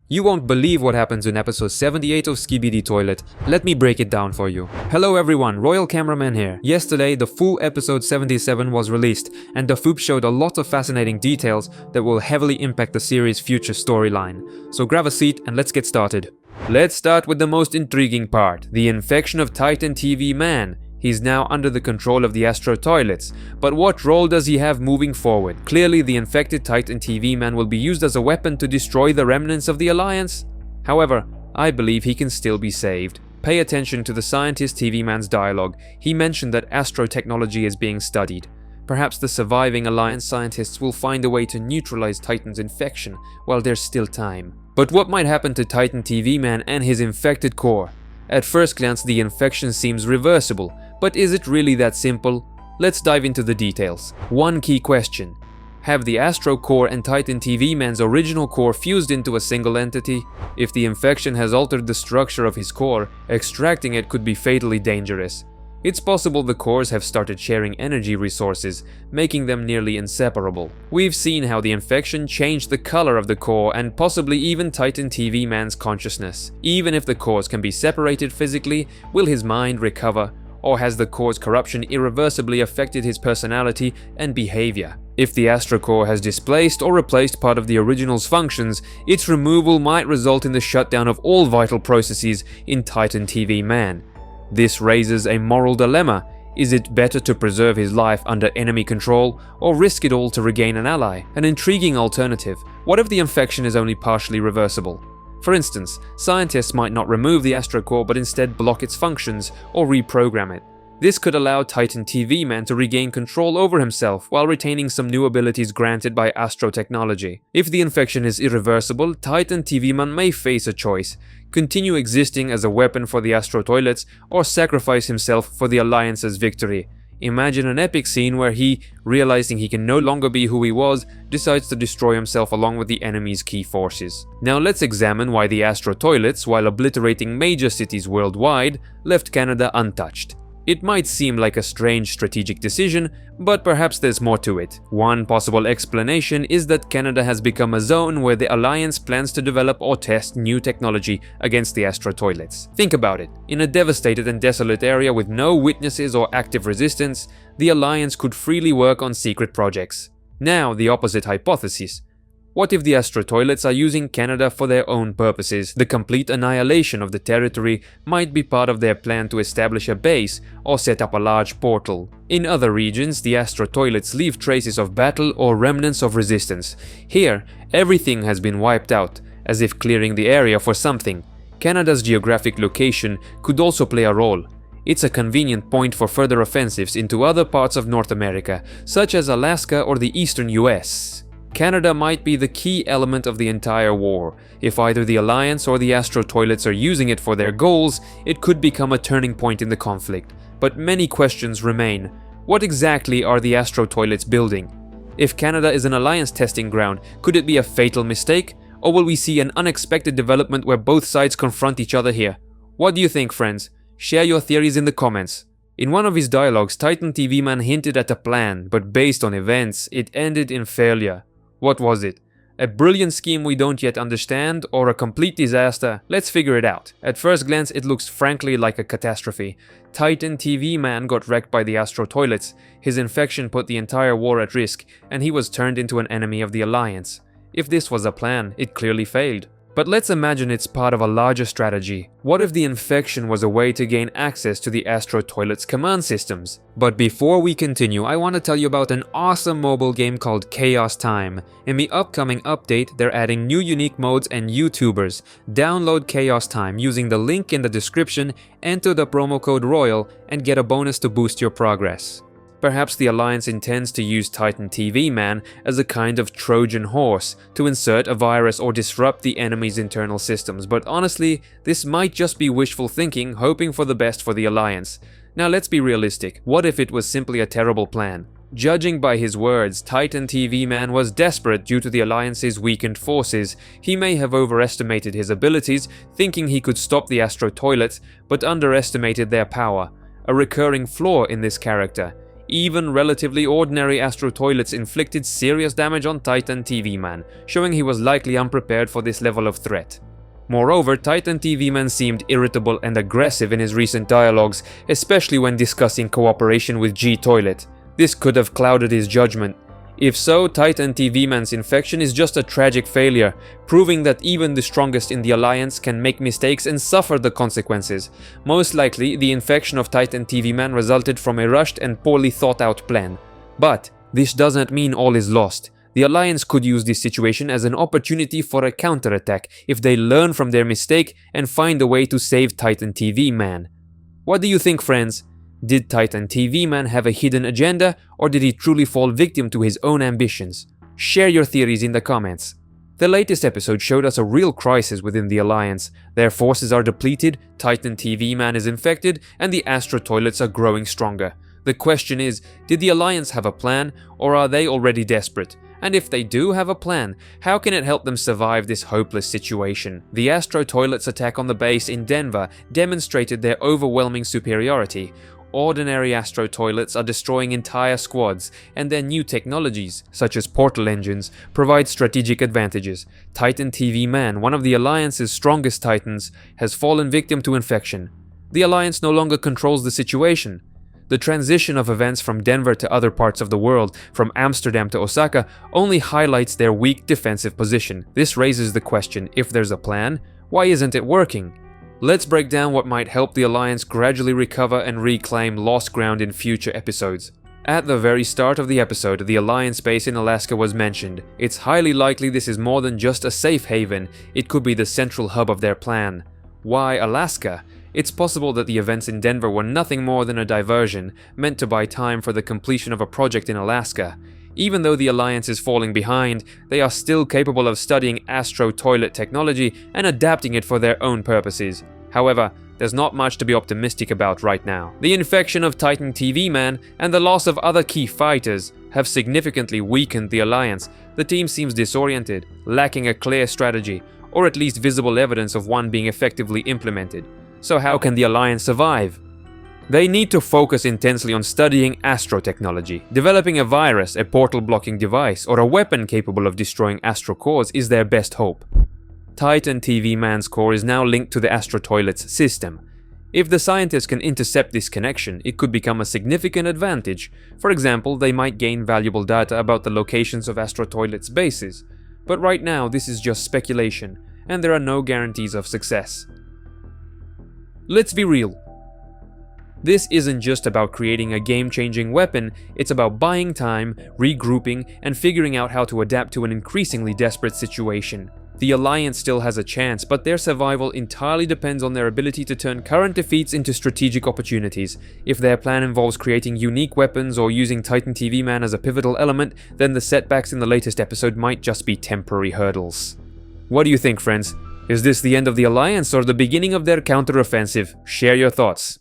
You won't believe what happens in episode 78 of Skibidi Toilet. Let me break it down for you. Hello everyone, Royal Cameraman here. Yesterday, the full episode 77 was released, and the FOOP showed a lot of fascinating details that will heavily impact the series' future storyline. So grab a seat and let's get started. Let's start with the most intriguing part, the infection of Titan TV Man. He's now under the control of the ASTRO toilets, but what role does he have moving forward? Clearly the infected Titan TV Man will be used as a weapon to destroy the remnants of the Alliance. However, I believe he can still be saved. Pay attention to the scientist TV Man's dialogue. He mentioned that ASTRO technology is being studied. Perhaps the surviving Alliance scientists will find a way to neutralize Titan's infection while there's still time. But what might happen to Titan TV Man and his infected core? At first glance, the infection seems reversible, but is it really that simple? Let's dive into the details. One key question: have the ASTRO core and Titan TV Man's original core fused into a single entity? If the infection has altered the structure of his core, extracting it could be fatally dangerous. It's possible the cores have started sharing energy resources, making them nearly inseparable. We've seen how the infection changed the color of the core and possibly even Titan TV Man's consciousness. Even if the cores can be separated physically, will his mind recover? Or has the core's corruption irreversibly affected his personality and behavior? If the ASTRO core has displaced or replaced part of the original's functions, its removal might result in the shutdown of all vital processes in Titan TV Man. This raises a moral dilemma. Is it better to preserve his life under enemy control, or risk it all to regain an ally? An intriguing alternative. What if the infection is only partially reversible? For instance, scientists might not remove the ASTRO core but instead block its functions or reprogram it. This could allow Titan TV Man to regain control over himself while retaining some new abilities granted by ASTRO technology. If the infection is irreversible, Titan TV Man may face a choice: continue existing as a weapon for the ASTRO toilets or sacrifice himself for the Alliance's victory. Imagine an epic scene where he, realizing he can no longer be who he was, decides to destroy himself along with the enemy's key forces. Now let's examine why the ASTRO toilets, while obliterating major cities worldwide, left Canada untouched. It might seem like a strange strategic decision, but perhaps there's more to it. One possible explanation is that Canada has become a zone where the Alliance plans to develop or test new technology against the ASTRO toilets. Think about it. In a devastated and desolate area with no witnesses or active resistance, the Alliance could freely work on secret projects. Now, the opposite hypothesis. What if the ASTRO toilets are using Canada for their own purposes? The complete annihilation of the territory might be part of their plan to establish a base or set up a large portal. In other regions, the ASTRO toilets leave traces of battle or remnants of resistance. Here, everything has been wiped out, as if clearing the area for something. Canada's geographic location could also play a role. It's a convenient point for further offensives into other parts of North America, such as Alaska or the eastern US. Canada might be the key element of the entire war. If either the Alliance or the ASTRO toilets are using it for their goals, it could become a turning point in the conflict. But many questions remain. What exactly are the ASTRO toilets building? If Canada is an Alliance testing ground, could it be a fatal mistake? Or will we see an unexpected development where both sides confront each other here? What do you think, friends? Share your theories in the comments. In one of his dialogues, Titan TV Man hinted at a plan, but based on events, it ended in failure. What was it? A brilliant scheme we don't yet understand, or a complete disaster? Let's figure it out. At first glance, it looks frankly like a catastrophe. Titan TV Man got wrecked by the ASTRO toilets, his infection put the entire war at risk, and he was turned into an enemy of the Alliance. If this was a plan, it clearly failed. But let's imagine it's part of a larger strategy. What if the infection was a way to gain access to the ASTRO toilets' command systems? But before we continue, I want to tell you about an awesome mobile game called Chaos Time. In the upcoming update, they're adding new unique modes and YouTubers. Download Chaos Time using the link in the description, enter the promo code ROYAL, and get a bonus to boost your progress. Perhaps the Alliance intends to use Titan TV Man as a kind of Trojan horse to insert a virus or disrupt the enemy's internal systems, but honestly, this might just be wishful thinking, hoping for the best for the Alliance. Now let's be realistic. What if it was simply a terrible plan? Judging by his words, Titan TV Man was desperate due to the Alliance's weakened forces. He may have overestimated his abilities, thinking he could stop the ASTRO toilets, but underestimated their power. A recurring flaw in this character. Even relatively ordinary Astro toilets inflicted serious damage on Titan TV Man, showing he was likely unprepared for this level of threat. Moreover, Titan TV Man seemed irritable and aggressive in his recent dialogues, especially when discussing cooperation with G Toilet. This could have clouded his judgment. If so, Titan TV Man's infection is just a tragic failure, proving that even the strongest in the Alliance can make mistakes and suffer the consequences. Most likely, the infection of Titan TV Man resulted from a rushed and poorly thought out plan. But this doesn't mean all is lost. The Alliance could use this situation as an opportunity for a counterattack if they learn from their mistake and find a way to save Titan TV Man. What do you think, friends? Did Titan TV Man have a hidden agenda, or did he truly fall victim to his own ambitions? Share your theories in the comments. The latest episode showed us a real crisis within the Alliance. Their forces are depleted, Titan TV Man is infected, and the Astro toilets are growing stronger. The question is, did the Alliance have a plan, or are they already desperate? And if they do have a plan, how can it help them survive this hopeless situation? The Astro toilets' attack on the base in Denver demonstrated their overwhelming superiority. Ordinary Astro toilets are destroying entire squads, and their new technologies, such as portal engines, provide strategic advantages. Titan TV Man, one of the Alliance's strongest titans, has fallen victim to infection. The Alliance no longer controls the situation. The transition of events from Denver to other parts of the world, from Amsterdam to Osaka, only highlights their weak defensive position. This raises the question, if there's a plan, why isn't it working? Let's break down what might help the Alliance gradually recover and reclaim lost ground in future episodes. At the very start of the episode, the Alliance base in Alaska was mentioned. It's highly likely this is more than just a safe haven, it could be the central hub of their plan. Why Alaska? It's possible that the events in Denver were nothing more than a diversion, meant to buy time for the completion of a project in Alaska. Even though the Alliance is falling behind, they are still capable of studying Astro toilet technology and adapting it for their own purposes. However, there's not much to be optimistic about right now. The infection of Titan TV Man and the loss of other key fighters have significantly weakened the Alliance. The team seems disoriented, lacking a clear strategy, or at least visible evidence of one being effectively implemented. So how can the Alliance survive? They need to focus intensely on studying Astro technology. Developing a virus, a portal-blocking device, or a weapon capable of destroying Astro cores is their best hope. Titan TV Man's core is now linked to the Astro Toilet's system. If the scientists can intercept this connection, it could become a significant advantage. For example, they might gain valuable data about the locations of Astro Toilet's bases. But right now, this is just speculation, and there are no guarantees of success. Let's be real. This isn't just about creating a game-changing weapon, it's about buying time, regrouping, and figuring out how to adapt to an increasingly desperate situation. The Alliance still has a chance, but their survival entirely depends on their ability to turn current defeats into strategic opportunities. If their plan involves creating unique weapons or using Titan TV Man as a pivotal element, then the setbacks in the latest episode might just be temporary hurdles. What do you think, friends? Is this the end of the Alliance or the beginning of their counter-offensive? Share your thoughts.